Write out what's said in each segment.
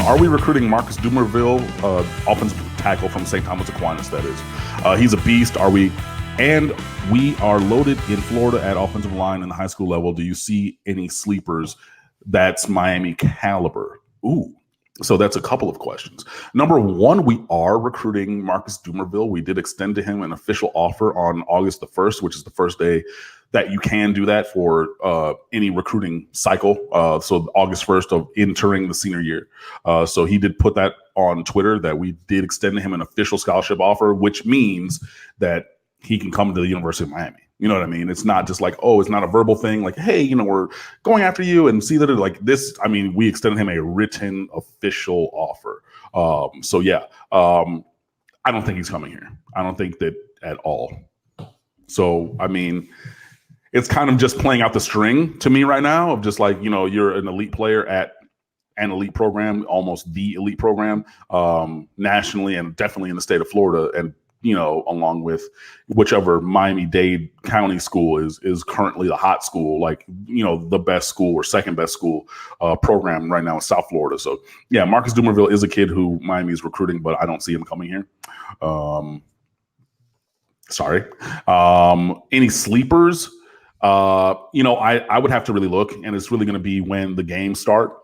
Are we recruiting Marcus Dumervil, offensive tackle from St. Thomas Aquinas, that is? He's a beast. Are we? And we are loaded in Florida at offensive line in the high school level. Do you see any sleepers that's Miami caliber? Ooh. So that's a couple of questions. Number one, we are recruiting Marcus Dumervil. We did extend to him an official offer on August the 1st, which is the first day that you can do that for any recruiting cycle. So August 1st of entering the senior year. So he did put that on Twitter that we did extend to him an official scholarship offer, which means that he can come to the University of Miami. You know what I mean? It's not just like, oh, it's not a verbal thing. Like, hey, you know, we're going after you and see that it like this. I mean, we extended him a written official offer. So yeah, I don't think he's coming here. I don't think that at all. So, I mean, it's kind of just playing out the string to me right now of just like, you know, you're an elite player at an elite program, almost the elite program nationally and definitely in the state of Florida. And you know, along with whichever Miami-Dade County school is currently the hot school, like, you know, the best school or second best school program right now in South Florida. So, yeah, Marcus Dumervil is a kid who Miami is recruiting, but I don't see him coming here. Sorry. Any sleepers? You know, I would have to really look, and it's really going to be when the games start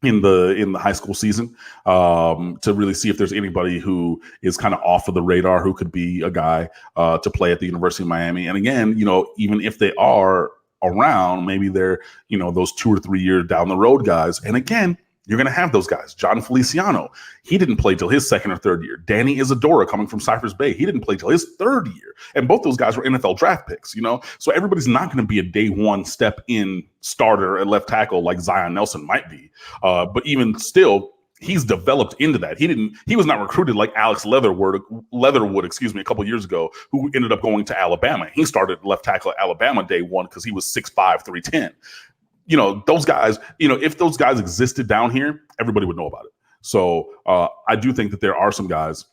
in the high school season to really see if there's anybody who is kind of off of the radar who could be a guy to play at the University of Miami. And again, you know, even if they are around, maybe they're, you know, those 2 or 3 years down the road guys. And again, you're going to have those guys. John Feliciano, he didn't play till his second or third year. Danny Isadora coming from Cypress Bay, he didn't play till his third year. And both those guys were NFL draft picks, you know? So everybody's not going to be a day one step in starter at left tackle like Zion Nelson might be. But even still, he's developed into that. He was not recruited like Alex Leatherwood, a couple years ago, who ended up going to Alabama. He started left tackle at Alabama day one because he was 6'5", 310. You know, those guys, you know, if those guys existed down here, everybody would know about it. So I do think that there are some guys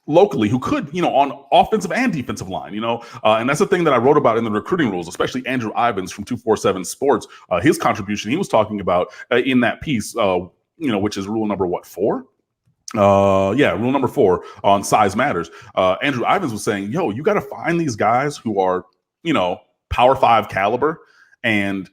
locally who could, you know, on offensive and defensive line, you know, and that's the thing that I wrote about in the recruiting rules, especially Andrew Ivins from 247 Sports, his contribution he was talking about in that piece, you know, which is rule number 4? Rule number 4 on size matters. Andrew Ivins was saying, yo, you got to find these guys who are, you know, Power 5 caliber. And,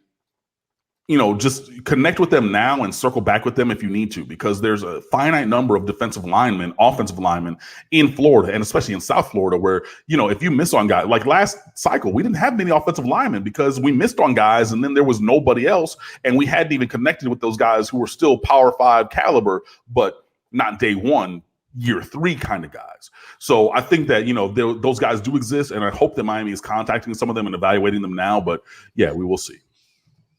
you know, just connect with them now and circle back with them if you need to, because there's a finite number of defensive linemen, offensive linemen in Florida, and especially in South Florida, where, you know, if you miss on guys, like last cycle, we didn't have many offensive linemen because we missed on guys and then there was nobody else. And we hadn't even connected with those guys who were still Power 5 caliber, but not day one, year 3 kind of guys. So I think that, you know, those guys do exist, and I hope that Miami is contacting some of them and evaluating them now. But yeah, we will see.